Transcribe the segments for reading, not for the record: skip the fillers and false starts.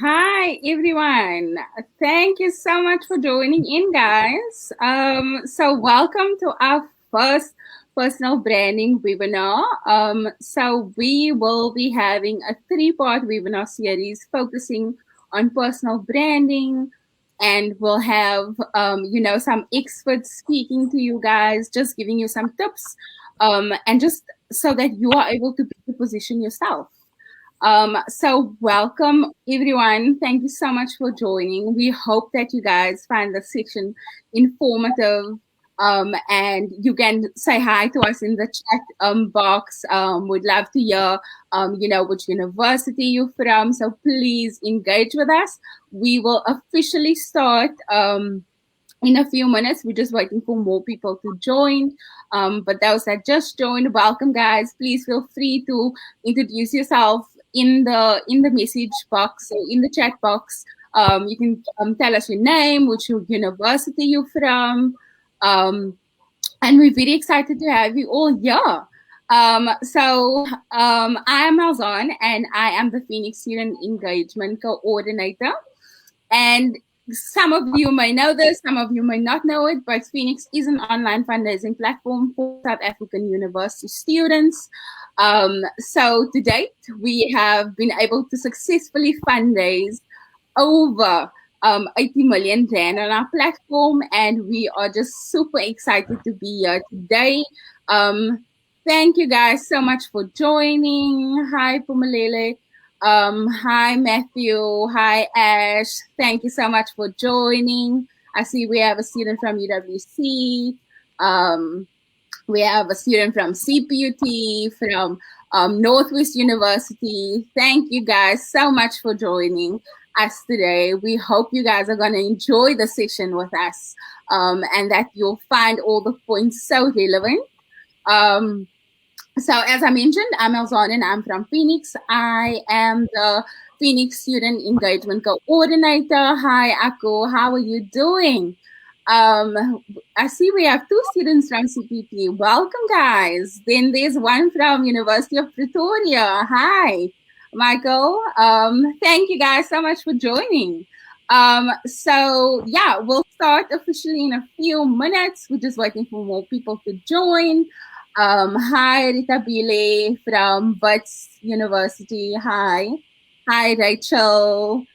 Hi everyone. Thank you so much for joining in, guys. So welcome to our first personal branding webinar. So we will be having a three-part webinar series focusing on personal branding, and we'll have some experts speaking to you guys, just giving you some tips, and just so that you are able to better position yourself. So welcome everyone. Thank you so much for joining. We hope that you guys find the session informative. And you can say hi to us in the chat box. We'd love to hear, which university you're from. So please engage with us. We will officially start in a few minutes. We're just waiting for more people to join. But those that just joined, welcome, guys. Please feel free to introduce yourself in the message box or in the chat box. You can tell us your name, which university you're from, and we're very excited to have you all here. I am Malzahn, and I am the Feenix Student Engagement Coordinator. And some of you may know this, some of you may not know it, but Feenix is an online fundraising platform for South African university students. So to date, we have been able to successfully fundraise over 80 million Rand on our platform, and we are just super excited to be here today. Thank you guys so much for joining. Hi, Pumalele. Hi, Matthew. Hi, Ash. Thank you so much for joining. I see we have a student from UWC. We have a student from CPUT, from Northwest University. Thank you guys so much for joining us today. We hope you guys are going to enjoy the session with us, and that you'll find all the points so relevant. So as I mentioned, I'm Malzahn and I'm from Feenix. I am the Feenix Student Engagement Coordinator. Hi, Akko. How are you doing? I see we have two students from CPT. Welcome, guys. Then there's one from University of Pretoria. Hi, Michael. Thank you guys so much for joining. We'll start officially in a few minutes. We're just waiting for more people to join. Hi, Rita Bile from Wits University. Hi. Hi, Rachel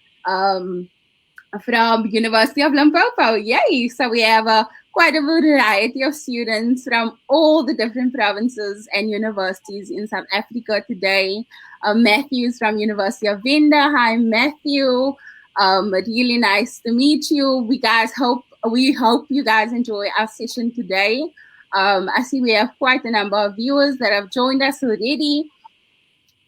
from University of Limpopo. Yay! So we have quite a variety of students from all the different provinces and universities in South Africa today. Matthew's from University of Venda. Hi, Matthew. Really nice to meet you. We hope you guys enjoy our session today. I see we have quite a number of viewers that have joined us already.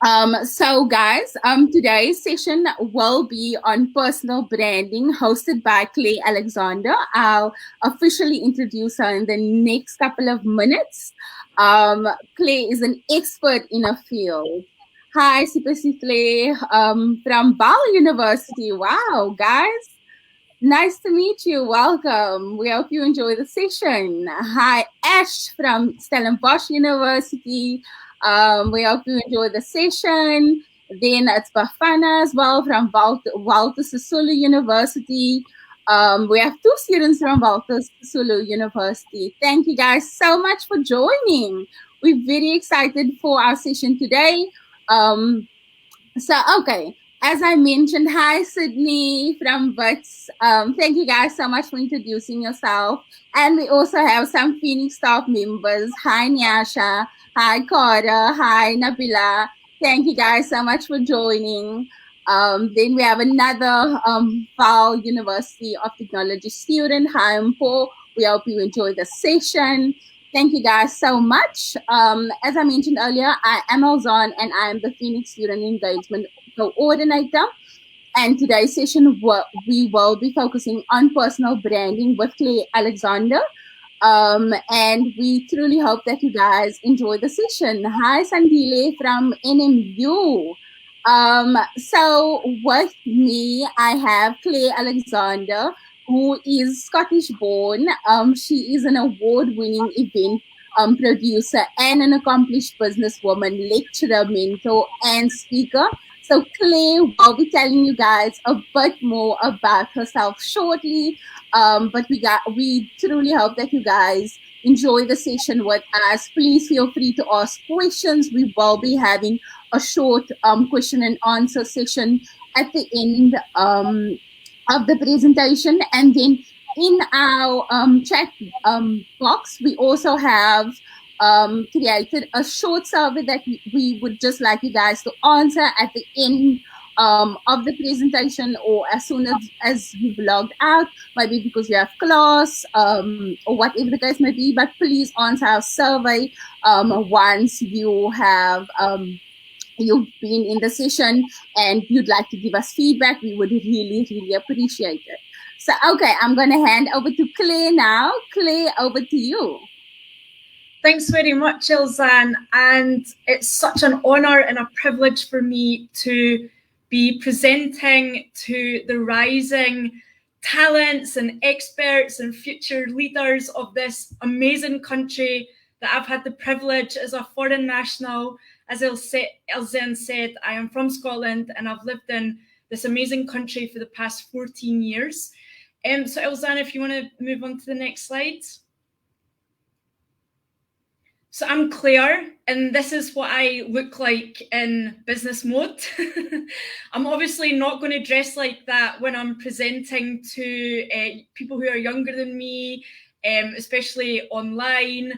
Guys, today's session will be on personal branding, hosted by Clay Alexander. I'll officially introduce her in the next couple of minutes. Clay is an expert in a field. Hi, Sipasi Clay, from Bal University. Wow, guys. Nice to meet you. Welcome. We hope you enjoy the session. Hi, Ash from Stellenbosch University. We hope you enjoy the session. Then it's Bafana as well from Walter Sisulu University. We have two students from Walter Sisulu University. Thank you guys so much for joining. We're very excited for our session today. Okay. As I mentioned, hi, Sydney from Wits. Thank you guys so much for introducing yourself. And we also have some Feenix staff members. Hi, Nyasha. Hi, Cora. Hi, Nabila. Thank you guys so much for joining. Then we have another Val University of Technology student. Hi, Mpo. We hope you enjoy the session. Thank you guys so much. As I mentioned earlier, I am Malzahn and I am the Feenix Student Engagement Coordinator. And today's session, we will be focusing on personal branding with Clay Alexander. And we truly hope that you guys enjoy the session. Hi, Sandile from NMU. So with me, I have Clay Alexander, who is Scottish born. She is an award-winning event producer and an accomplished businesswoman, lecturer, mentor, and speaker. So Claire will be telling you guys a bit more about herself shortly. But we truly hope that you guys enjoy the session with us. Please feel free to ask questions. We will be having a short question and answer session at the end of the presentation. And then in our chat box, we also have created a short survey that we would just like you guys to answer at the end of the presentation, or as soon as you've logged out, maybe because you have class or whatever the case may be. But please answer our survey once you have you've been in the session and you'd like to give us feedback. We would really appreciate it. So, okay, I'm going to hand over to Claire now. Claire, over to you. Thanks very much, Ilzan. And it's such an honour and a privilege for me to be presenting to the rising talents and experts and future leaders of this amazing country that I've had the privilege as a foreign national. As Ilzan said, I am from Scotland and I've lived in this amazing country for the past 14 years. So Ilzan, if you want to move on to the next slide. So I'm Claire, and this is what I look like in business mode. I'm obviously not going to dress like that when I'm presenting to people who are younger than me, especially online.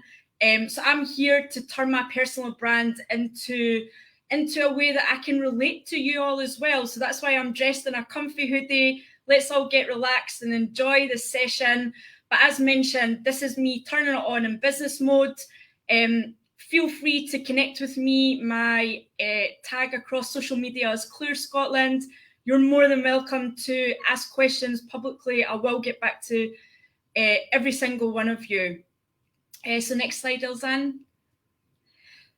So I'm here to turn my personal brand into a way that I can relate to you all as well. So that's why I'm dressed in a comfy hoodie. Let's all get relaxed and enjoy this session. But as mentioned, this is me turning it on in business mode. Feel free to connect with me. My tag across social media is Claire Scotland. You're more than welcome to ask questions publicly. I will get back to every single one of you. So next slide, Ilzan.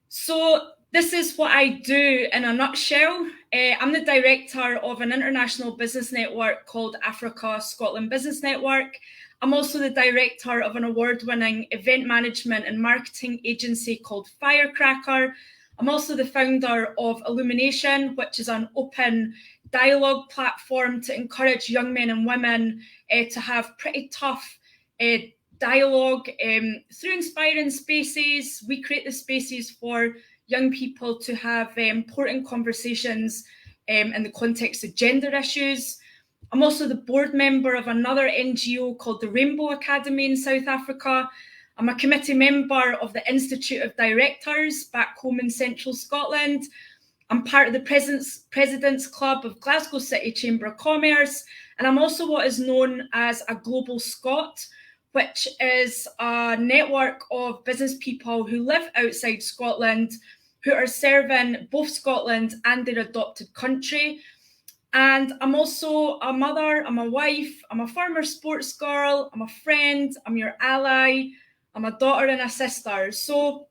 So this is what I do in a nutshell. I'm the director of an international business network called Africa Scotland Business Network. I'm also the director of an award-winning event management and marketing agency called Firecracker. I'm also the founder of Illumination, which is an open dialogue platform to encourage young men and women to have pretty tough dialogue through inspiring spaces. We create the spaces for young people to have important conversations in the context of gender issues. I'm also the board member of another NGO called the Rainbow Academy in South Africa. I'm a committee member of the Institute of Directors back home in central Scotland. I'm part of the President's Club of Glasgow City Chamber of Commerce, and I'm also what is known as a Global Scot, which is a network of business people who live outside Scotland, who are serving both Scotland and their adopted country. And I'm also a mother, I'm a wife, I'm a former sports girl, I'm a friend, I'm your ally, I'm a daughter and a sister. So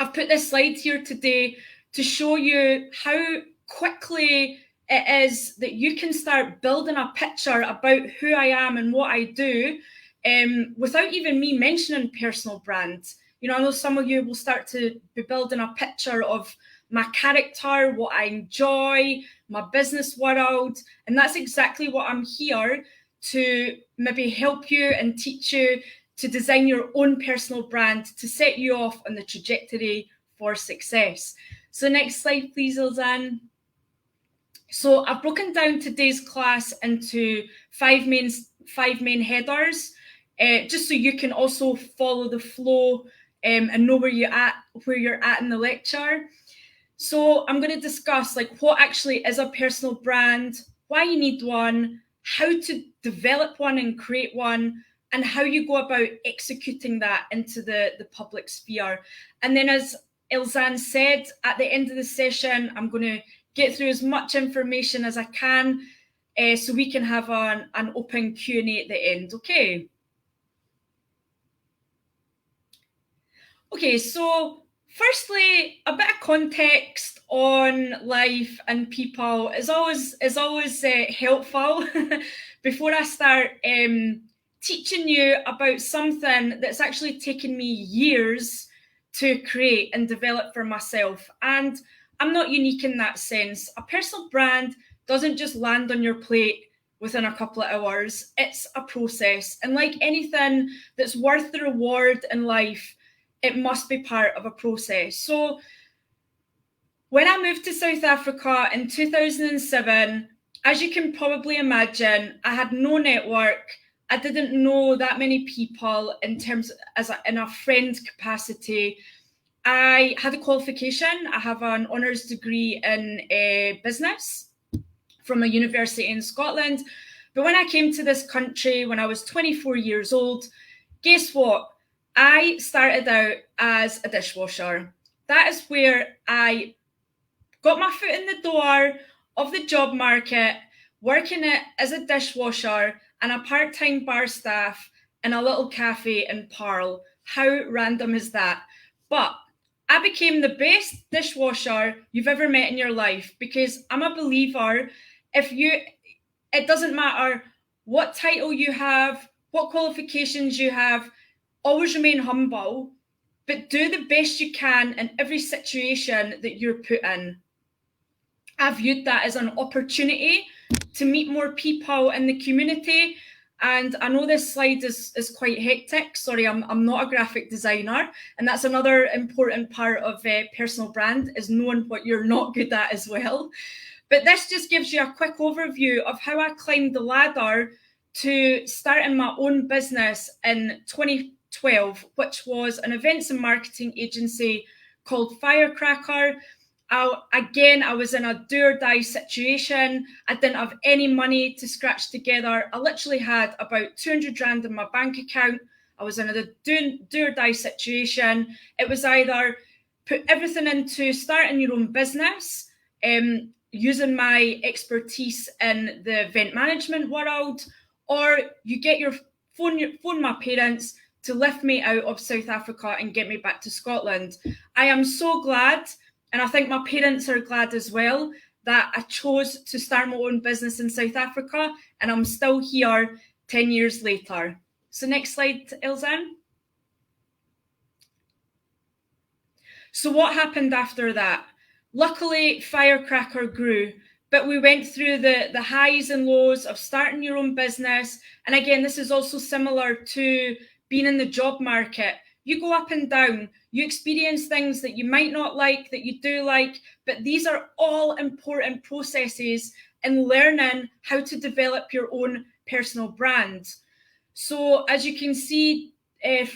I've put this slide here today to show you how quickly it is that you can start building a picture about who I am and what I do without even me mentioning personal brand. You know, I know some of you will start to be building a picture of my character, what I enjoy, my business world, and that's exactly what I'm here to maybe help you and teach you to design your own personal brand to set you off on the trajectory for success. So next slide, please, Ilzan. So I've broken down today's class into five main headers, just so you can also follow the flow and know where you're at in the lecture. So I'm going to discuss what actually is a personal brand, why you need one, how to develop one and create one, and how you go about executing that into the public sphere. And then, as Ilzan said, at the end of the session, I'm going to get through as much information as I can so we can have an open Q&A at the end, okay? Okay, so firstly, a bit of context on life and people is always helpful before I start teaching you about something that's actually taken me years to create and develop for myself. And I'm not unique in that sense. A personal brand doesn't just land on your plate within a couple of hours. It's a process. And like anything that's worth the reward in life, it must be part of a process. So when I moved to South Africa in 2007, as you can probably imagine, I had no network. I didn't know that many people in a friend capacity. I had a qualification. I have an honours degree in business from a university in Scotland. But when I came to this country when I was 24 years old, guess what? I started out as a dishwasher. That is where I got my foot in the door of the job market, working it as a dishwasher and a part-time bar staff in a little cafe in Pearl. How random is that? But I became the best dishwasher you've ever met in your life, because I'm a believer, it doesn't matter what title you have, what qualifications you have, always remain humble, but do the best you can in every situation that you're put in. I viewed that as an opportunity to meet more people in the community. And I know this slide is quite hectic. Sorry, I'm not a graphic designer. And that's another important part of personal brand, is knowing what you're not good at as well. But this just gives you a quick overview of how I climbed the ladder to starting my own business in 2012, which was an events and marketing agency called Firecracker. I was in a do or die situation. I didn't have any money to scratch together. I literally had about 200 Rand in my bank account. I was in a do or die situation. It was either put everything into starting your own business, using my expertise in the event management world, or you get your phone my parents to lift me out of South Africa and get me back to Scotland. I am so glad, and I think my parents are glad as well, that I chose to start my own business in South Africa, and I'm still here 10 years later. So next slide, Ilzan. So what happened after that? Luckily, Firecracker grew, but we went through the highs and lows of starting your own business. And again, this is also similar to being in the job market. You go up and down, you experience things that you might not like, that you do like, but these are all important processes in learning how to develop your own personal brand. So as you can see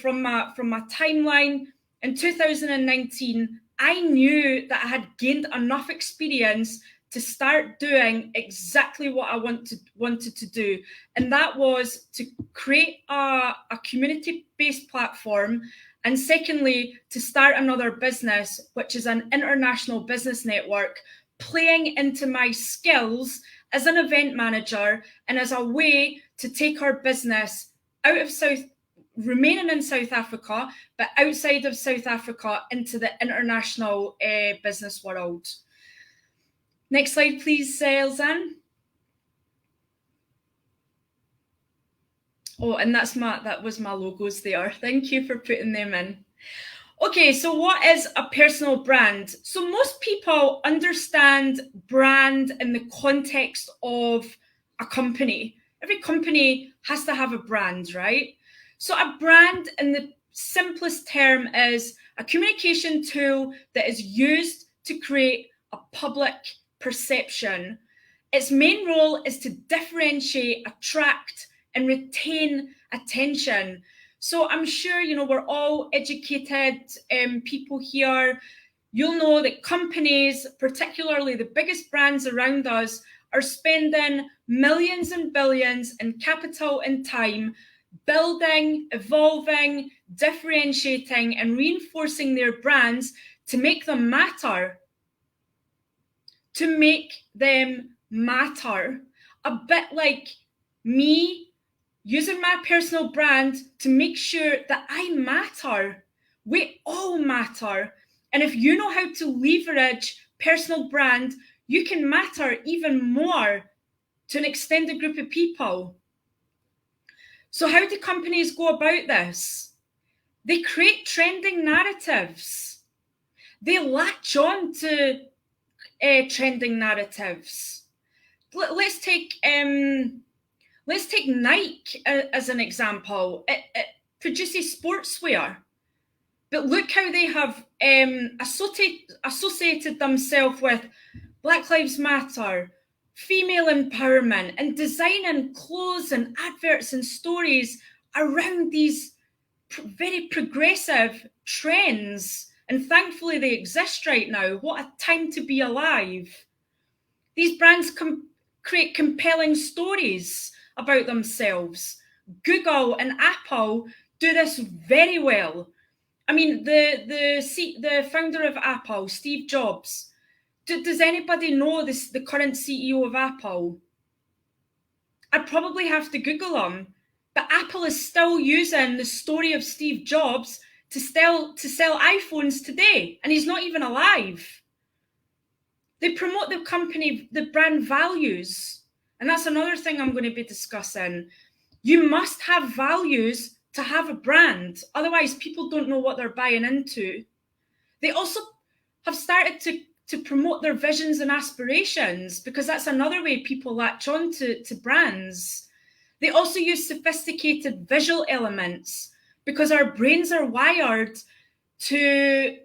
from my timeline, in 2019, I knew that I had gained enough experience to start doing exactly what I wanted to do. And that was to create a community-based platform. And secondly, to start another business, which is an international business network, playing into my skills as an event manager and as a way to take our business out of remaining in South Africa, but outside of South Africa into the international business world. Next slide, please, Elzan. Oh, and that was my logos there. Thank you for putting them in. Okay, so what is a personal brand? So most people understand brand in the context of a company. Every company has to have a brand, right? So a brand in the simplest term is a communication tool that is used to create a public perception. Its main role is to differentiate, attract, and retain attention. So I'm sure, we're all educated people here. You'll know that companies, particularly the biggest brands around us, are spending millions and billions in capital and time building, evolving, differentiating, and reinforcing their brands to make them matter. To make them matter. A bit like me using my personal brand to make sure that I matter. We all matter. And if you know how to leverage personal brand, you can matter even more to an extended group of people. So how do companies go about this? They create trending narratives. They latch on to trending narratives. Let's take Nike as an example. It produces sportswear, but look how they have associated themselves with Black Lives Matter, female empowerment, and designing clothes and adverts and stories around these very progressive trends. And thankfully they exist right now. What a time to be alive. These brands create compelling stories about themselves. Google and Apple do this very well. I mean, the founder of Apple, Steve Jobs, does anybody know the current CEO of Apple? I'd probably have to Google him. But Apple is still using the story of Steve Jobs to sell iPhones today, and he's not even alive. They promote the company, the brand values, and that's another thing I'm going to be discussing. You must have values to have a brand, otherwise people don't know what they're buying into. They also have started to promote their visions and aspirations, because that's another way people latch on to brands. They also use sophisticated visual elements, because our brains are wired to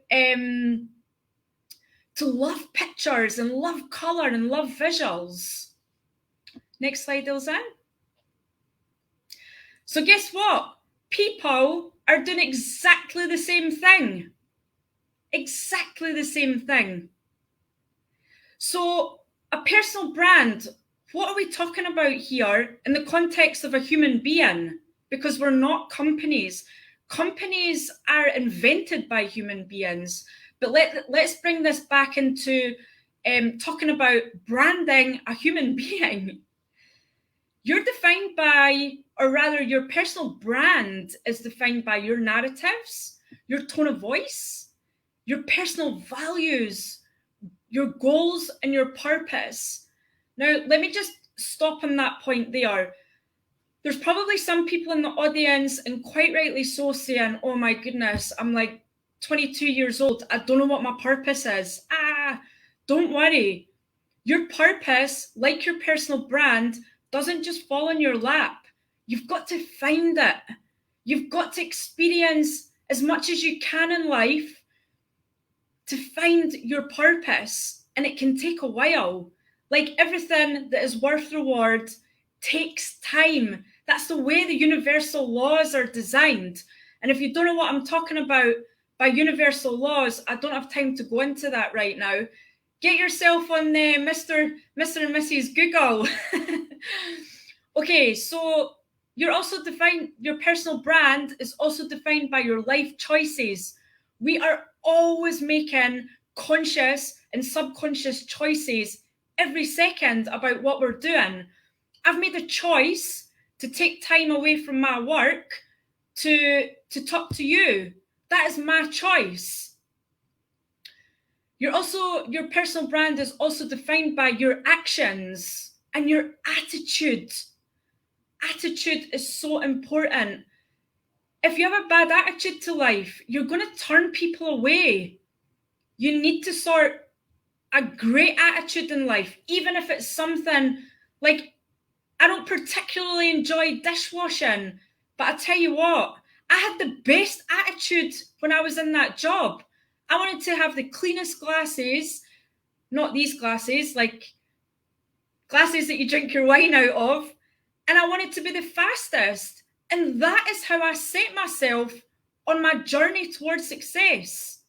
love pictures and love color and love visuals. Next slide, Ilzan. So guess what? People are doing exactly the same thing. Exactly the same thing. So a personal brand, what are we talking about here in the context of a human being? Because we're not companies. Companies are invented by human beings. But let's bring this back into talking about branding a human being. You're defined by, or rather your personal brand is defined by your narratives, your tone of voice, your personal values, your goals and your purpose. Now, let me just stop on that point there. There's probably some people in the audience, and quite rightly so, saying, oh my goodness, I'm like 22 years old. I don't know what my purpose is. Don't worry. Your purpose, like your personal brand, doesn't just fall in your lap. You've got to find it. You've got to experience as much as you can in life to find your purpose. And it can take a while. Like everything that is worth reward takes time. That's the way the universal laws are designed. And if you don't know what I'm talking about by universal laws, I don't have time to go into that right now. Get yourself on Mr. and Mrs. Google. Okay, so you're also defined, your personal brand is also defined by your life choices. We are always making conscious and subconscious choices every second about what we're doing. I've made a choice to take time away from my work to talk to you. That is my choice. Your personal brand is also defined by your actions and your attitude. Attitude is so important. If you have a bad attitude to life, you're going to turn people away. You need to sort a great attitude in life, even if it's something like, I don't particularly enjoy dishwashing, but I tell you what, I had the best attitude when I was in that job. I wanted to have the cleanest glasses, not these glasses, like glasses that you drink your wine out of, and I wanted to be the fastest. And that is how I set myself on my journey towards success.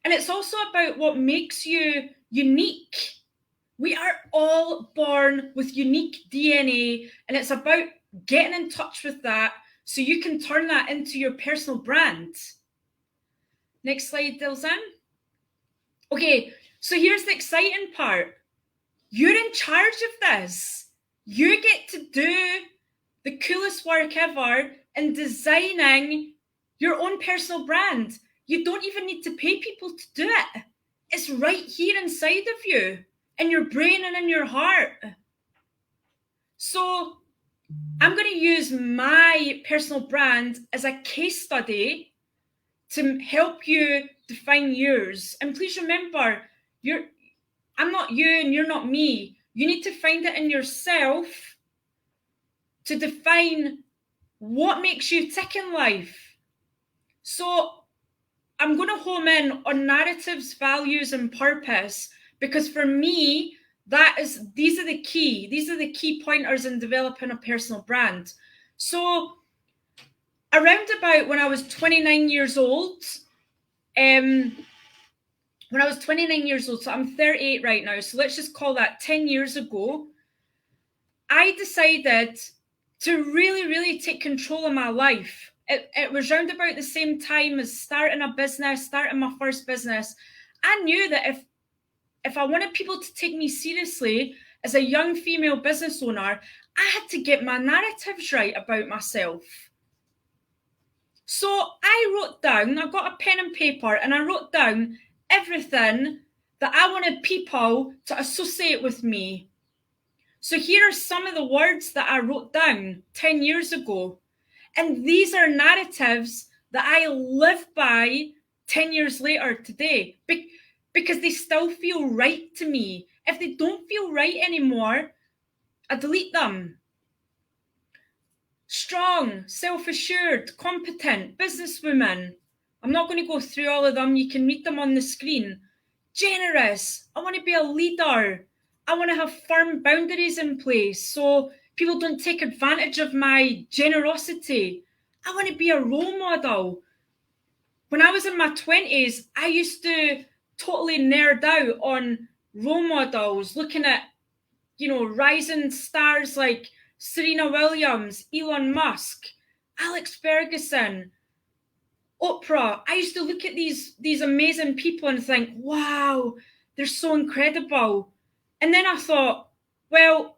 And it's also about what makes you unique. We are all born with unique DNA, and it's about getting in touch with that so you can turn that into your personal brand. Next slide, Dilzan. Okay, so here's the exciting part. You're in charge of this. You get to do the coolest work ever in designing your own personal brand. You don't even need to pay people to do it. It's right here inside of you, in your brain and in your heart. So I'm going to use my personal brand as a case study to help you define yours. And please remember, I'm not you and you're not me. You need to find it in yourself to define what makes you tick in life. So I'm going to home in on narratives, values, and purpose, because for me, these are the key pointers in developing a personal brand. So around about when I was 29 years old, so I'm 38 right now, so let's just call that 10 years ago, I decided to really, really take control of my life. It was round about the same time as starting my first business. I knew that if I wanted people to take me seriously as a young female business owner, I had to get my narratives right about myself. So I got a pen and paper, and I wrote down everything that I wanted people to associate with me. So here are some of the words that I wrote down 10 years ago. And these are narratives that I live by 10 years later today, because they still feel right to me. If they don't feel right anymore, I delete them. Strong, self-assured, competent, businesswoman. I'm not going to go through all of them. You can read them on the screen. Generous. I want to be a leader. I want to have firm boundaries in place so people don't take advantage of my generosity. I want to be a role model. When I was in my 20s, I used to totally nerd out on role models, looking at, rising stars like Serena Williams, Elon Musk, Alex Ferguson, Oprah. I used to look at these amazing people and think, wow, they're so incredible. And then I thought, well,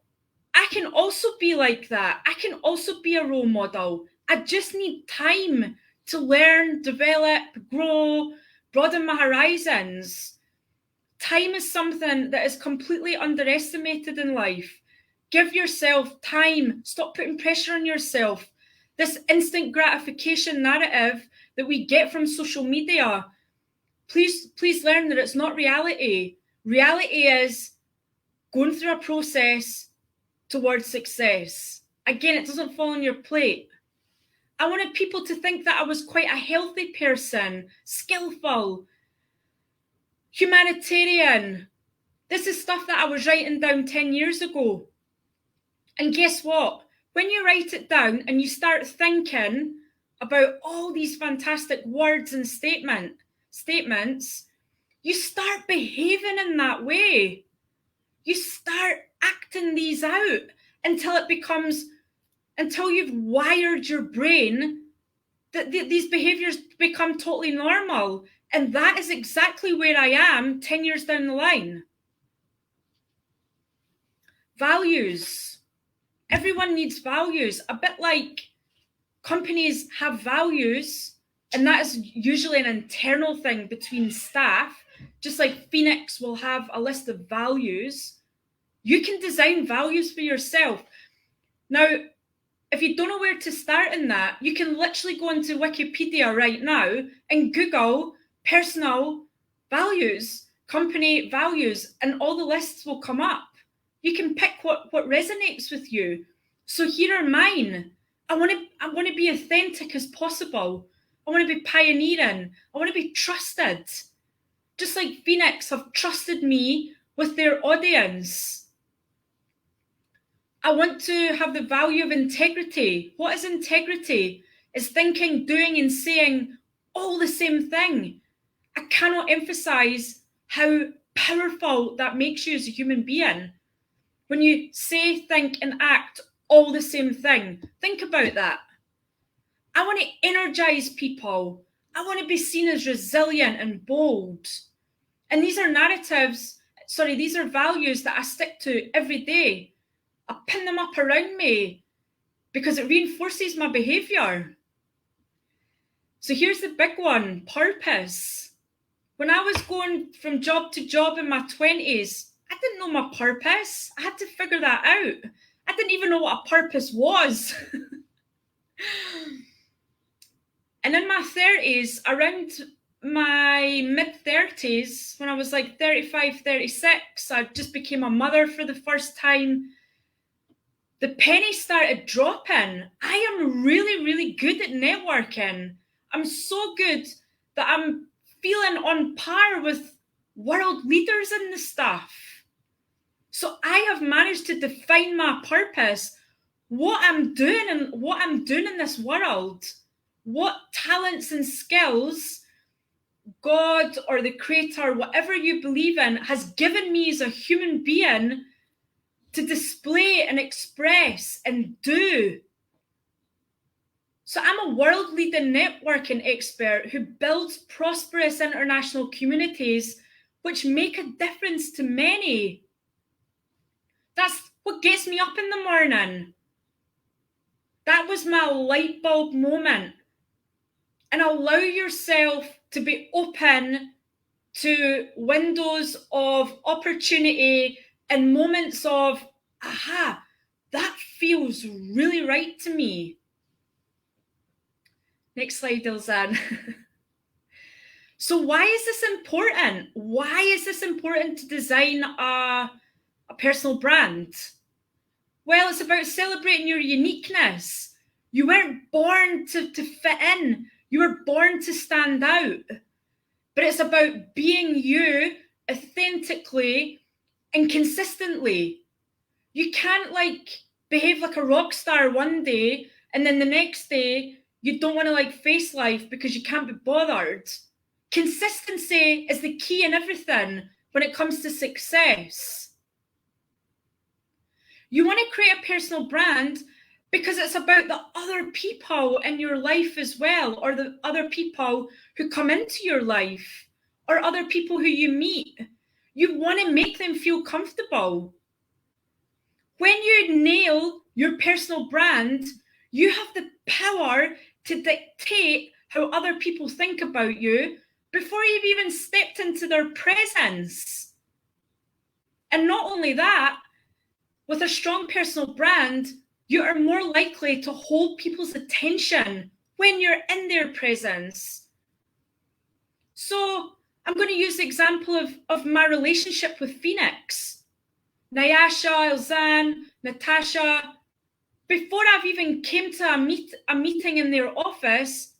I can also be like that. I can also be a role model. I just need time to learn, develop, grow, broaden my horizons. Time is something that is completely underestimated in life. Give yourself time. Stop putting pressure on yourself. This instant gratification narrative that we get from social media, please learn that it's not reality. Reality is going through a process towards success. Again, it doesn't fall on your plate. I wanted people to think that I was quite a healthy person, skillful, humanitarian. This is stuff that I was writing down 10 years ago. And guess what? When you write it down and you start thinking about all these fantastic words and statements, you start behaving in that way. You start acting these out until you've wired your brain that these behaviors become totally normal. And that is exactly where I am 10 years down the line. Values. Everyone needs values. A bit like companies have values, and that is usually an internal thing between staff. Just like Feenix will have a list of values, you can design values for yourself. Now, if you don't know where to start in that, you can literally go into Wikipedia right now and Google personal values, company values, and all the lists will come up. You can pick what resonates with you. So here are mine. I want to be authentic as possible. I want to be pioneering. I want to be trusted. Just like Feenix have trusted me with their audience. I want to have the value of integrity. What is integrity? It's thinking, doing, and saying all the same thing. I cannot emphasize how powerful that makes you as a human being. When you say, think, and act all the same thing, think about that. I want to energize people. I want to be seen as resilient and bold. And these are values that I stick to every day. I pin them up around me because it reinforces my behavior. So here's the big one, purpose. When I was going from job to job in my 20s, I didn't know my purpose. I had to figure that out. I didn't even know what a purpose was. And in my 30s, around my mid-30s, when I was like 35, 36, I just became a mother for the first time. The penny started dropping. I am really, really good at networking. I'm so good that I'm feeling on par with world leaders in the stuff. So I have managed to define my purpose, what I'm doing in this world, what talents and skills God or the creator, whatever you believe in, has given me as a human being to display and express and do. So I'm a world-leading networking expert who builds prosperous international communities which make a difference to many. That's what gets me up in the morning. That was my light bulb moment. And allow yourself to be open to windows of opportunity and moments of, aha, that feels really right to me. Next slide, Ilzan. So why is this important? Why is this important to design a personal brand? Well, it's about celebrating your uniqueness. You weren't born to fit in. You were born to stand out. But it's about being you authentically and consistently. You can't behave like a rock star one day and then the next day you don't want to face life because you can't be bothered. Consistency is the key in everything when it comes to success. You want to create a personal brand because it's about the other people in your life as well, or the other people who come into your life, or other people who you meet. You want to make them feel comfortable. When you nail your personal brand, you have the power to dictate how other people think about you before you've even stepped into their presence. And not only that, with a strong personal brand, you are more likely to hold people's attention when you're in their presence. So I'm going to use the example of my relationship with Feenix. Nyasha, Ilzan, Natasha, before I've even came to a meeting in their office,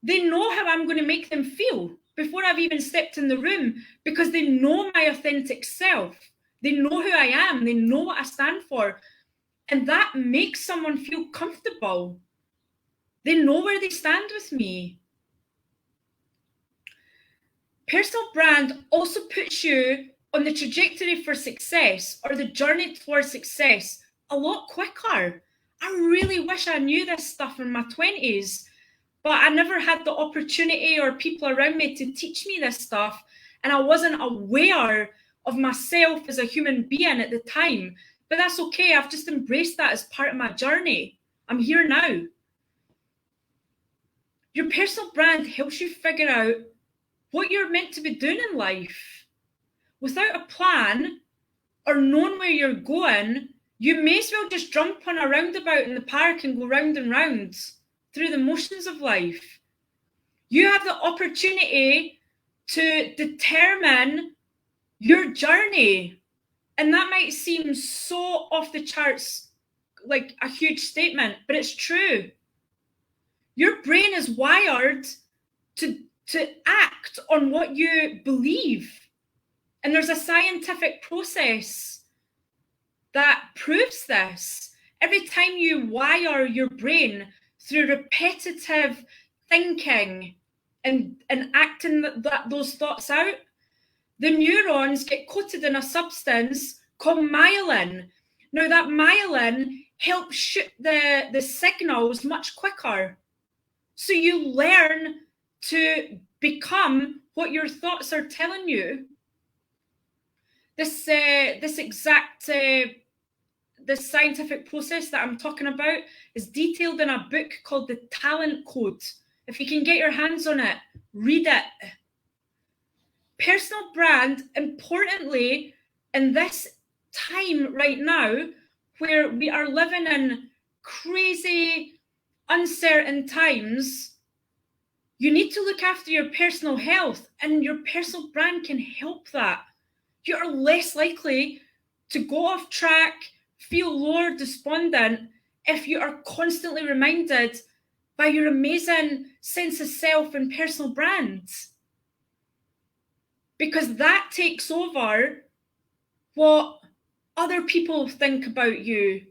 they know how I'm going to make them feel before I've even stepped in the room, because they know my authentic self. They know who I am. They know what I stand for. And that makes someone feel comfortable. They know where they stand with me. Personal brand also puts you on the trajectory for success, or the journey towards success, a lot quicker. I really wish I knew this stuff in my 20s, but I never had the opportunity or people around me to teach me this stuff, and I wasn't aware of myself as a human being at the time. But that's okay. I've just embraced that as part of my journey. I'm here now. Your personal brand helps you figure out what you're meant to be doing in life. Without a plan or knowing where you're going, you may as well just jump on a roundabout in the park and go round and round through the motions of life. You have the opportunity to determine your journey. And that might seem so off the charts, like a huge statement, but it's true. Your brain is wired to act on what you believe. And there's a scientific process that proves this. Every time you wire your brain through repetitive thinking and acting those thoughts out, the neurons get coated in a substance called myelin. Now, that myelin helps shoot the signals much quicker. So you learn to become what your thoughts are telling you. This scientific process that I'm talking about is detailed in a book called The Talent Code. If you can get your hands on it, read it. Personal brand, importantly, in this time right now, where we are living in crazy, uncertain times, You need to look after your personal health, and your personal brand can help that. You're less likely to go off track, feel low or despondent if you are constantly reminded by your amazing sense of self and personal brand. Because that takes over what other people think about you.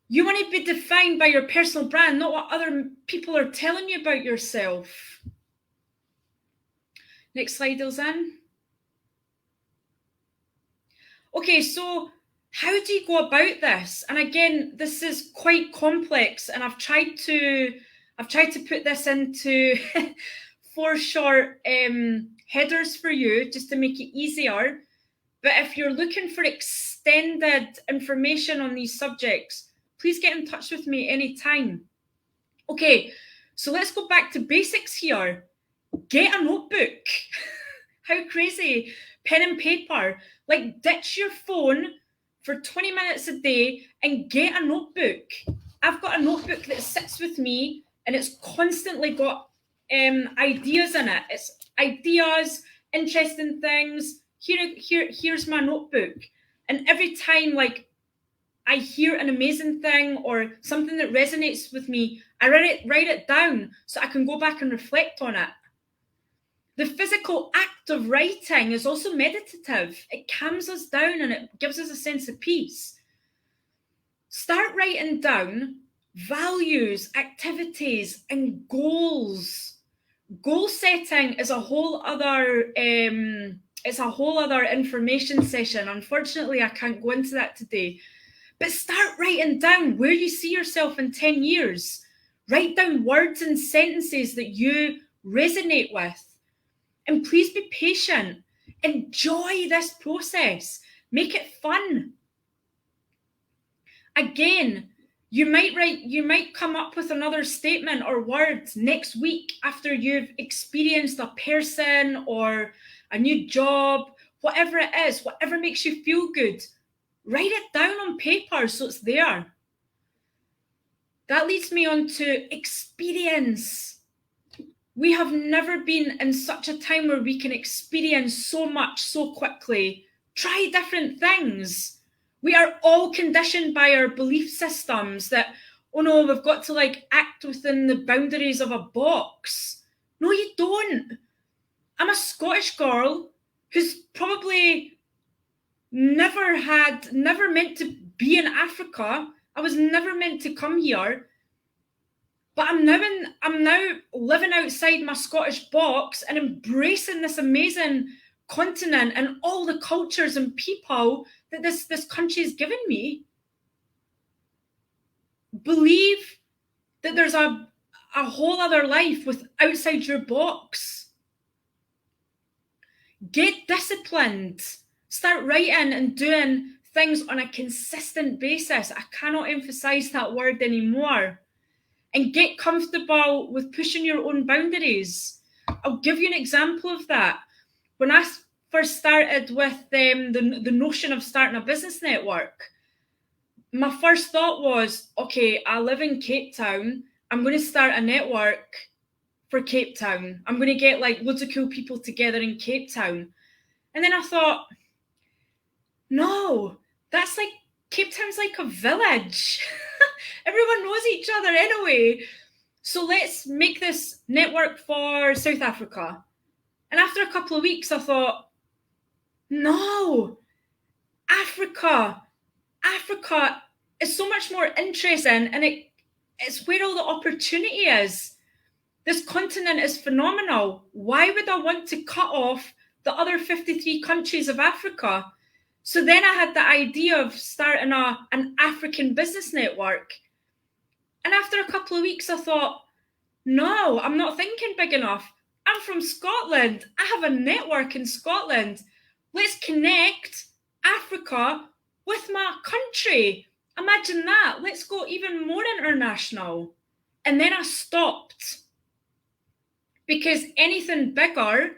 You want to be defined by your personal brand, not what other people are telling you about yourself. Next slide, Ilzan. Okay, so how do you go about this? And again, this is quite complex, and I've tried to put this into 4 short headers for you just to make it easier. But if you're looking for extended information on these subjects, please get in touch with me anytime. Okay, so let's go back to basics here. Get a notebook. How crazy. Pen and paper. Like, ditch your phone for 20 minutes a day and get a notebook. I've got a notebook that sits with me, and it's constantly got ideas in it. It's ideas, interesting things. Here's my notebook. And every time, like, I hear an amazing thing or something that resonates with me, I write it down so I can go back and reflect on it. The physical act of writing is also meditative. It calms us down and it gives us a sense of peace. Start writing down values, activities, and goals. Goal setting is a whole other information session. Unfortunately, I can't go into that today. But start writing down where you see yourself in 10 years. Write down words and sentences that you resonate with. And please be patient. Enjoy this process. Make it fun. Again, you might come up with another statement or words next week after you've experienced a person or a new job, whatever it is, whatever makes you feel good. Write it down on paper so it's there. That leads me on to experience. We have never been in such a time where we can experience so much so quickly. Try different things. We are all conditioned by our belief systems that, oh no, we've got to like act within the boundaries of a box. No, you don't. I'm a Scottish girl who's probably never meant to be in Africa. I was never meant to come here. But I'm now living outside my Scottish box and embracing this amazing continent and all the cultures and people that this country has given me. Believe that there's a whole other life with outside your box. Get disciplined. Start writing and doing things on a consistent basis. I cannot emphasize that word anymore. And get comfortable with pushing your own boundaries. I'll give you an example of that. When I first started with the notion of starting a business network, my first thought was, okay, I live in Cape Town. I'm going to start a network for Cape Town. I'm going to get like loads of cool people together in Cape Town. And then I thought, no, that's like, Cape Town's like a village. Everyone knows each other anyway. So let's make this network for South Africa. And after a couple of weeks, I thought, no, Africa is so much more interesting, and it's where all the opportunity is. This continent is phenomenal. Why would I want to cut off the other 53 countries of Africa? So then I had the idea of starting an African business network. And after a couple of weeks, I thought, no, I'm not thinking big enough. I'm from Scotland. I have a network in Scotland. Let's connect Africa with my country. Imagine that. Let's go even more international. And then I stopped. Because anything bigger,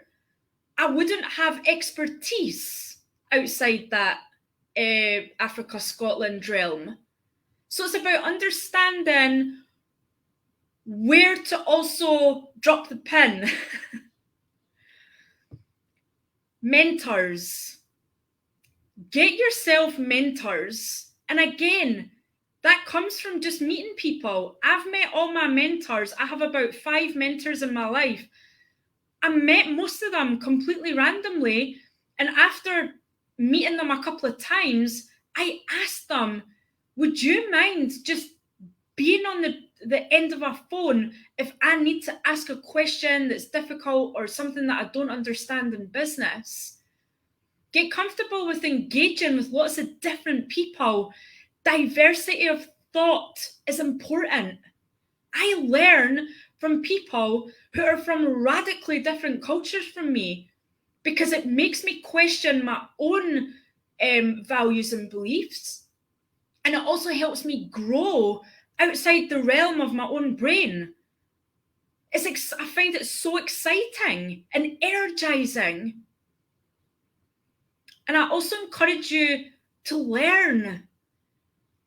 I wouldn't have expertise outside that Africa-Scotland realm. So it's about understanding where to also drop the pin. Mentors. Get yourself mentors. And again, that comes from just meeting people. I've met all my mentors. I have about 5 mentors in my life. I met most of them completely randomly. And after meeting them a couple of times, I asked them, would you mind just being on the end of a phone if I need to ask a question that's difficult or something that I don't understand in business? Get comfortable with engaging with lots of different people. Diversity of thought is important. I learn from people who are from radically different cultures from me because it makes me question my own values and beliefs. And it also helps me grow outside the realm of my own brain. I find it so exciting and energizing. And I also encourage you to learn.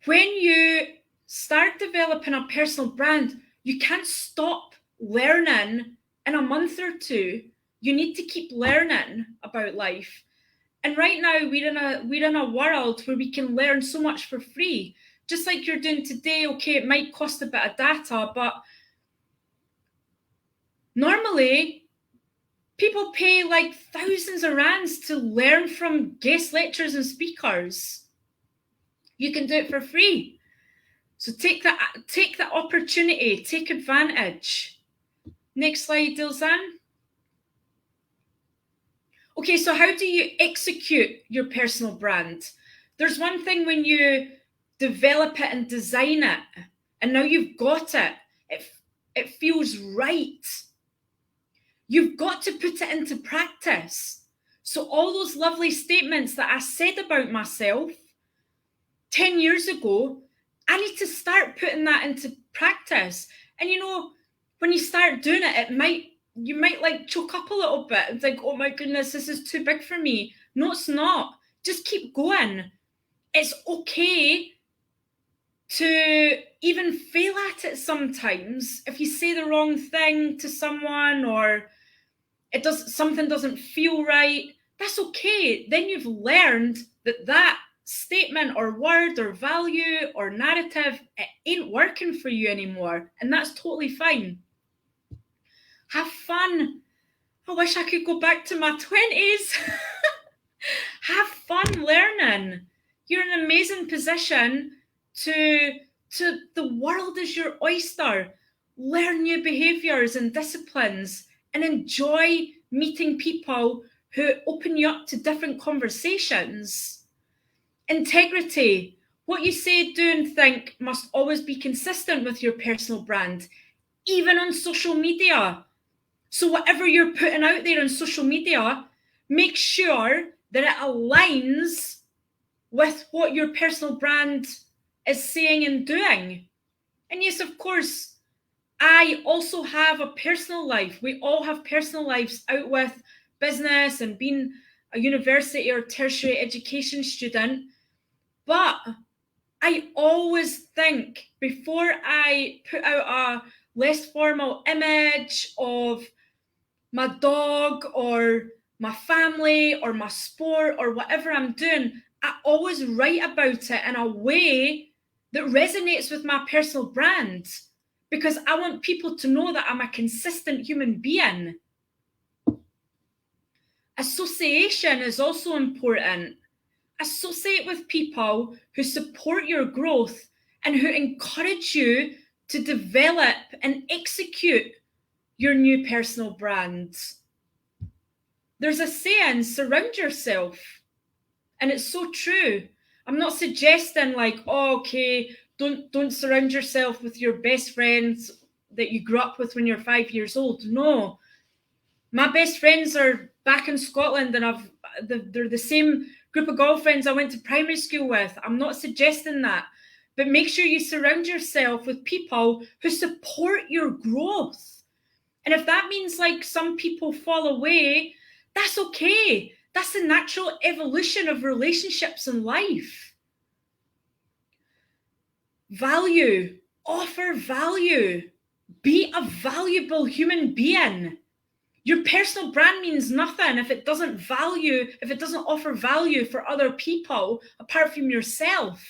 When you start developing a personal brand, you can't stop learning in a month or two. You need to keep learning about life. And right now we're in a world where we can learn so much for free. Just like you're doing today, okay, it might cost a bit of data, but normally people pay like thousands of rands to learn from guest lecturers and speakers. You can do it for free. So take that opportunity, take advantage. Next slide, Dilzan. Okay, so how do you execute your personal brand? There's one thing when you develop it and design it, and now you've got it, it feels right. You've got to put it into practice. So all those lovely statements that I said about myself 10 years ago, I need to start putting that into practice. And you know, when you start doing it, you might like choke up a little bit and think, oh my goodness, this is too big for me. No, it's not. Just keep going. It's okay to even fail at it sometimes. If you say the wrong thing to someone or something doesn't feel right, that's okay. Then you've learned that statement or word or value or narrative, it ain't working for you anymore, and that's totally fine. Have fun. I wish I could go back to my 20s. Have fun learning. You're in an amazing position to the world is your oyster. Learn new behaviors and disciplines and enjoy meeting people who open you up to different conversations. Integrity. What you say, do, and think must always be consistent with your personal brand, even on social media. So whatever you're putting out there on social media, make sure that it aligns with what your personal brand is saying and doing. And yes, of course, I also have a personal life. We all have personal lives out with business and being a university or tertiary education student. But I always think before I put out a less formal image of my dog or my family or my sport or whatever I'm doing, I always write about it in a way that resonates with my personal brand, because I want people to know that I'm a consistent human being. Association is also important. Associate with people who support your growth and who encourage you to develop and execute your new personal brand. There's a saying, surround yourself. And it's so true. I'm not suggesting like, oh, okay, don't surround yourself with your best friends that you grew up with when you're 5 years old. No. My best friends are back in Scotland and they're the same group of girlfriends I went to primary school with. I'm not suggesting that. But make sure you surround yourself with people who support your growth. And if that means like some people fall away, that's okay. That's the natural evolution of relationships in life. Value. Offer value. Be a valuable human being. Your personal brand means nothing if it doesn't offer value for other people apart from yourself.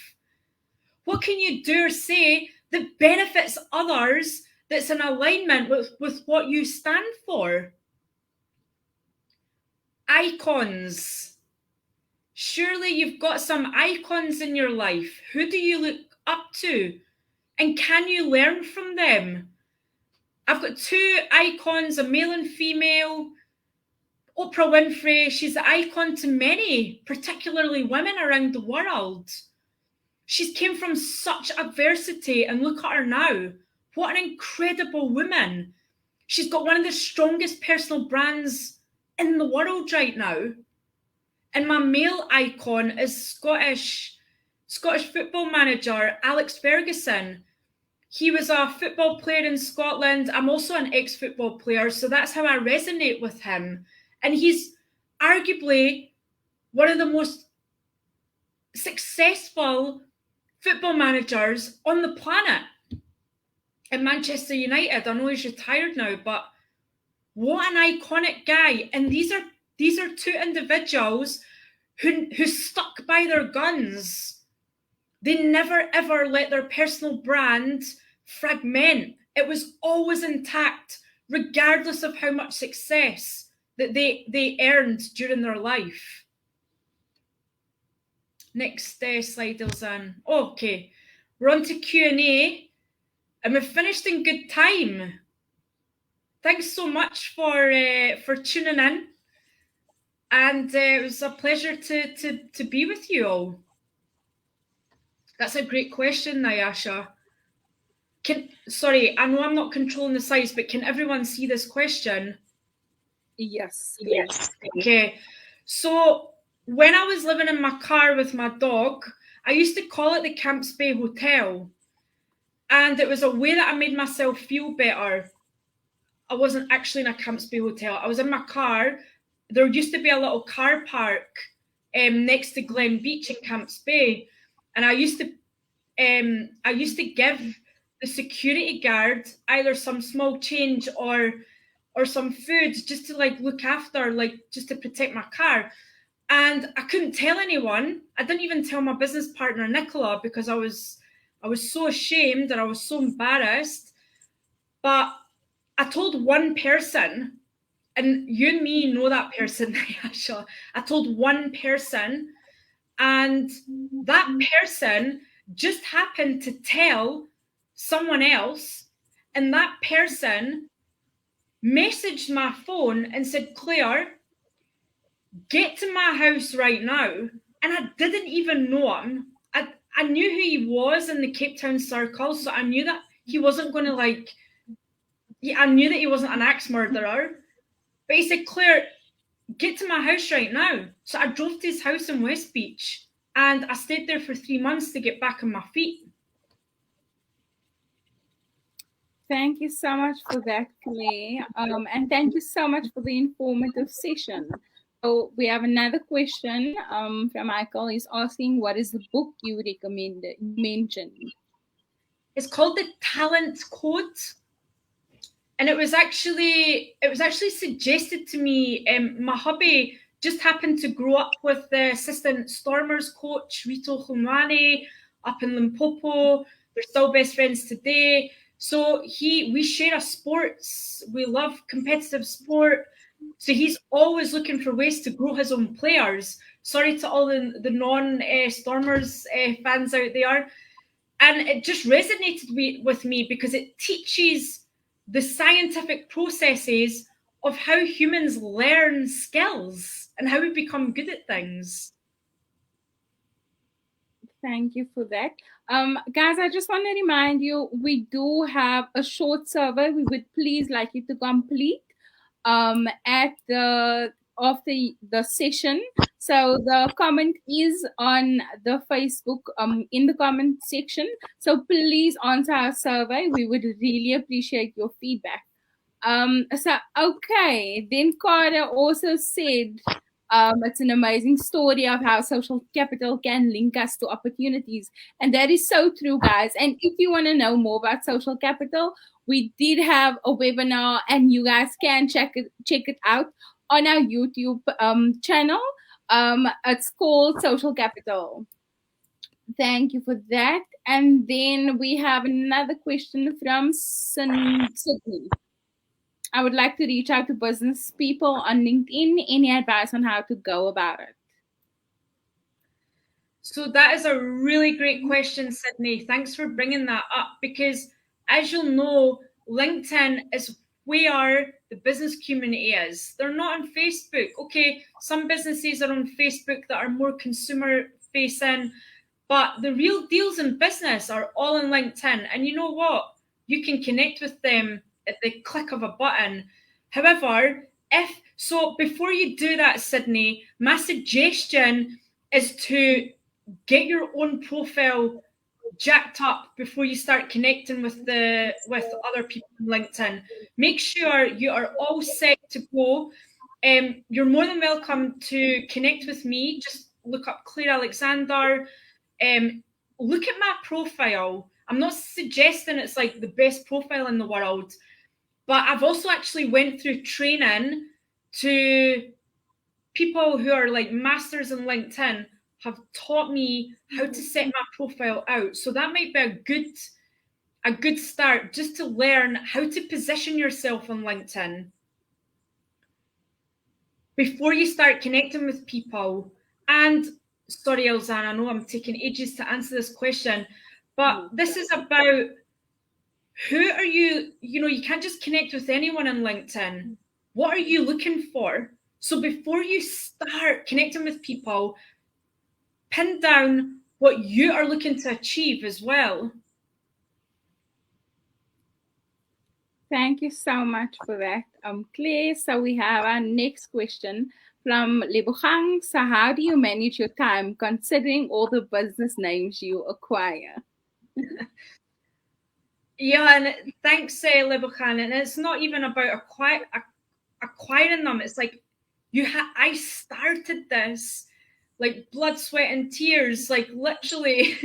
What can you do or say that benefits others, that's in alignment with what you stand for? Icons. Surely you've got some icons in your life. Who do you look up to? And can you learn from them? I've got two icons, a male and female. Oprah Winfrey, she's the icon to many, particularly women around the world. She's came from such adversity, and look at her now. What an incredible woman. She's got one of the strongest personal brands in the world right now. And my male icon is Scottish football manager Alex Ferguson. He was a football player in Scotland. I'm also an ex-football player, so that's how I resonate with him. And he's arguably one of the most successful football managers on the planet. In Manchester United, I know he's retired now, but what an iconic guy. And these are two individuals who stuck by their guns. They never ever let their personal brand fragment. It was always intact, regardless of how much success that they earned during their life. Next slide, Ilzan. Okay, we're on to Q&A, and we've finished in good time. Thanks so much for tuning in, and it was a pleasure to be with you all. That's a great question, Nyasha. Sorry, I know I'm not controlling the size, but can everyone see this question? Yes. Yes. Okay. So when I was living in my car with my dog, I used to call it the Camps Bay Hotel. And it was a way that I made myself feel better. I wasn't actually in a Camps Bay Hotel. I was in my car. There used to be a little car park next to Glen Beach in Camps Bay. And I used to give the security guard either some small change or some food just to look after, just to protect my car. And I couldn't tell anyone. I didn't even tell my business partner, Nicola, because I was so ashamed and I was so embarrassed. But I told one person, and you and me know that person, Nyasha. I told one person, and that person just happened to tell someone else, and that person messaged my phone and said, Claire, get to my house right now. And I didn't even know him. I knew who he was in the Cape Town circle, so I knew that he wasn't going to I knew that he wasn't an axe murderer. But he said, Claire, get to my house right now. So I drove to his house in West Beach, and I stayed there for 3 months to get back on my feet. Thank you so much for that, Claire. And thank you so much for the informative session. So we have another question from Michael. He's asking, what is the book you mentioned? It's called The Talent Code. And it was actually suggested to me. My hubby just happened to grow up with the assistant Stormers coach, Rito Khumwane, up in Limpopo. They're still best friends today. So we share a sports. We love competitive sport. So he's always looking for ways to grow his own players. Sorry to all the non-Stormers fans out there. And it just resonated with me because it teaches the scientific processes of how humans learn skills and how we become good at things. Thank you for that. Guys, I just want to remind you, we do have a short survey we would please like you to complete at the after the session. So the comment is on the Facebook in the comment section. So please answer our survey. We would really appreciate your feedback. So okay, then Carter also said, It's an amazing story of how social capital can link us to opportunities. And that is so true, guys. And if you want to know more about social capital, we did have a webinar, and you guys can check it out on our YouTube channel. It's called Social Capital. Thank you for that. And then we have another question from Sydney. I would like to reach out to business people on LinkedIn. Any advice on how to go about it? So that is a really great question, Sydney. Thanks for bringing that up, because as you'll know, LinkedIn is where the business community is. They're not on Facebook. Okay, some businesses are on Facebook that are more consumer facing, but the real deals in business are all on LinkedIn. And you know what? You can connect with them at the click of a button. However, before you do that, Sydney, my suggestion is to get your own profile jacked up before you start connecting with other people on LinkedIn. Make sure you are all set to go. You're more than welcome to connect with me. Just look up Claire Alexander. Look at my profile. I'm not suggesting it's like the best profile in the world, but I've also actually went through training to people who are like masters in LinkedIn have taught me how to set my profile out. So that might be a good start, just to learn how to position yourself on LinkedIn before you start connecting with people. And sorry, Elzan, I know I'm taking ages to answer this question, but this is about who are you? You know, you can't just connect with anyone on LinkedIn. What are you looking for? So before you start connecting with people, pin down what you are looking to achieve as well. Thank you so much for that, Claire. So we have our next question from Lebogang. So how do you manage your time considering all the business names you acquire? Yeah, and thanks, Lebogang. And it's not even about acquiring them. It's like I started this like blood, sweat, and tears, like literally.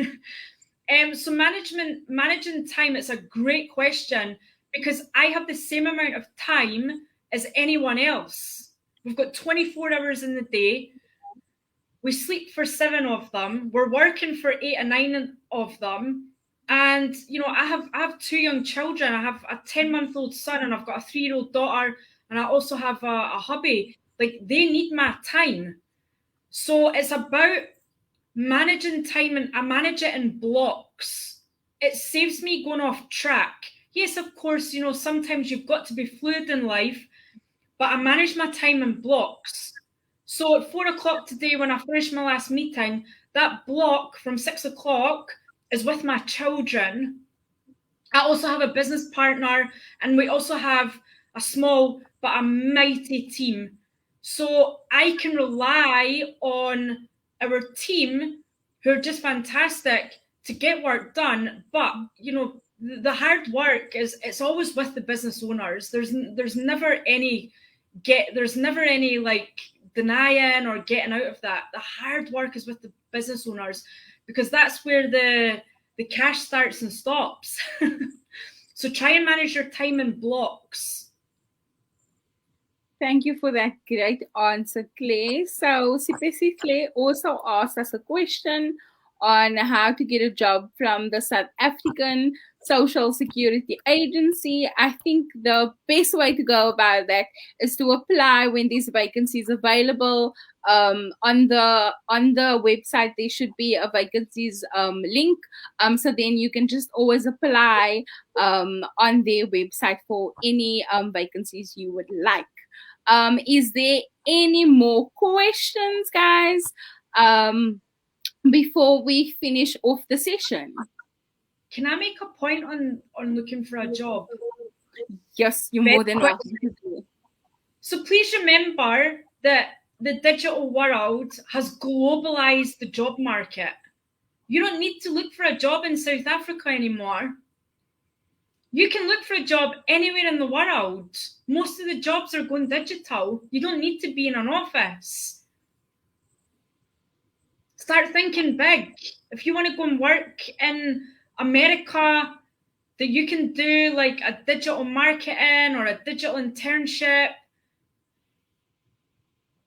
So managing time, it's a great question, because I have the same amount of time as anyone else. We've got 24 hours in the day. We sleep for 7 of them. We're working for 8 or 9 of them. And you know, I have 2 young children. I have a 10-month-old son, and I've got a 3-year-old daughter, and I also have a hubby. Like, they need my time. So it's about managing time, and I manage it in blocks. It saves me going off track. Yes, of course, you know, sometimes you've got to be fluid in life, but I manage my time in blocks. So at 4 o'clock today, when I finished my last meeting, that block from 6 o'clock is with my children. I also have a business partner, and we also have a small but a mighty team. So I can rely on our team, who are just fantastic, to get work done. But you know, the hard work it's always with the business owners. There's never any like denying or getting out of that. The hard work is with the business owners, because that's where the cash starts and stops. So try and manage your time in blocks. Thank you for that great answer, Claire. So Sipesi Claire also asked us a question on how to get a job from the South African Social Security Agency. I think the best way to go about that is to apply when these vacancies available. On the website there should be a vacancies link. So then you can just always apply on their website for any vacancies you would like. Is there any more questions, guys, before we finish off the session? Can I make a point on looking for a job? Yes, you're more than welcome to do. So please remember that the digital world has globalized the job market. You don't need to look for a job in South Africa anymore. You can look for a job anywhere in the world. Most of the jobs are going digital. You don't need to be in an office. Start thinking big. If you want to go and work in America, that you can do like a digital marketing or a digital internship,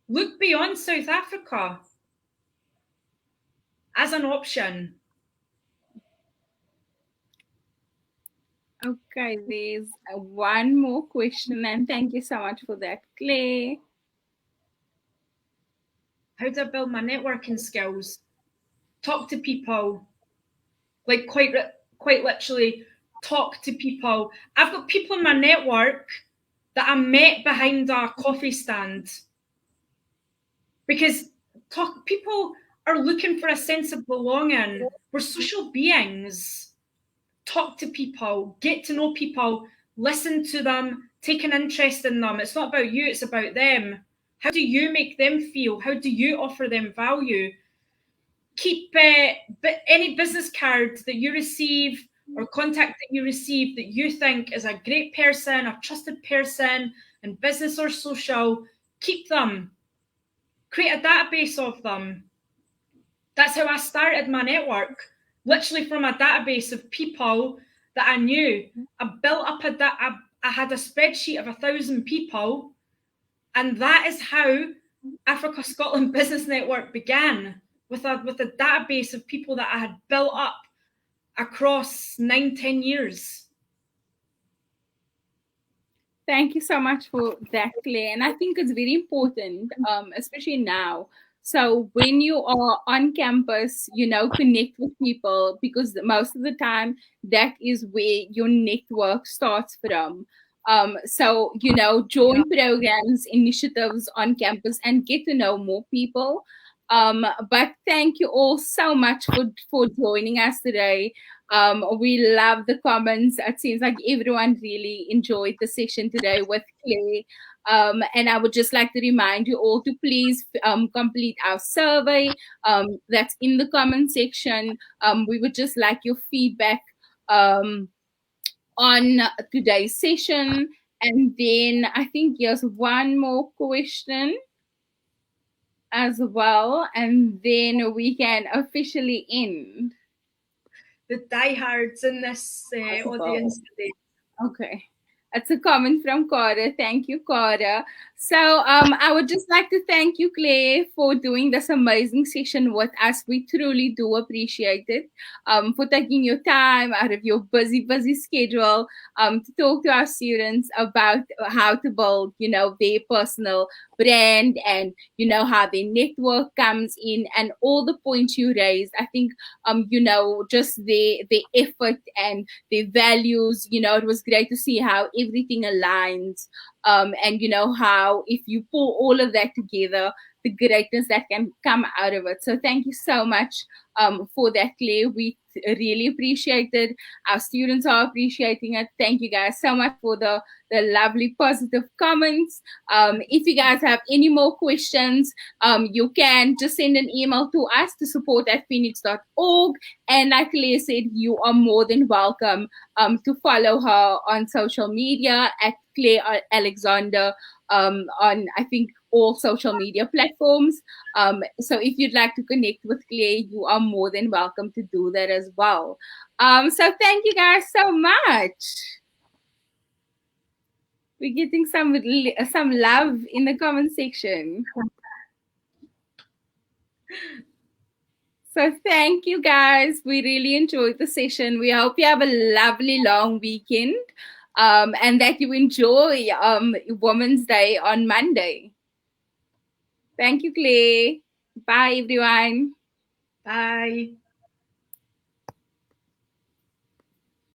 look beyond South Africa as an option. Okay, there's one more question, and thank you so much for that, Claire. How do I build my networking skills? Talk to people. Like quite literally, talk to people. I've got people in my network that I met behind a coffee stand because people are looking for a sense of belonging. We're social beings. Talk to people, get to know people, listen to them, take an interest in them. It's not about you, it's about them. How do you make them feel? How do you offer them value? Keep any business card that you receive or contact that you receive that you think is a great person, a trusted person in business or social, keep them. Create a database of them. That's how I started my network, literally from a database of people that I knew. I built up I had a spreadsheet of 1,000 people, and that is how Africa Scotland Business Network began, with a database of people that I had built up across 9-10 years. Thank you so much for that, Claire. And I think it's very important, especially now. So when you are on campus, connect with people, because most of the time that is where your network starts from. So, join programs, initiatives on campus and get to know more people. But thank you all so much for joining us today. We love the comments. It seems like everyone really enjoyed the session today with Claire. And I would just like to remind you all to please complete our survey that's in the comment section. We would just like your feedback on today's session. And then I think here's one more question as well, and then we can officially end. The diehards in this audience today. Okay. That's a comment from Cora. Thank you, Cora. So I would just like to thank you, Claire, for doing this amazing session with us. We truly do appreciate it. For taking your time out of your busy schedule to talk to our students about how to build, their personal brand and, how their network comes in and all the points you raised. I think, just the effort and the values, it was great to see how everything aligns, and how if you pull all of that together, the greatness that can come out of it. So thank you so much for that, Claire. We really appreciate it. Our students are appreciating it. Thank you guys so much for the lovely positive comments. If you guys have any more questions, you can just send an email to us to support@feenix.org. And like Claire said, you are more than welcome to follow her on social media at Claire Alexander on, I think, all social media platforms. So if you'd like to connect with Claire, you are more than welcome to do that as well. So thank you guys so much. We're getting some love in the comment section. So thank you guys. We really enjoyed the session. We hope you have a lovely long weekend, and that you enjoy Women's Day on Monday. Thank you, Claire. Bye, everyone. Bye.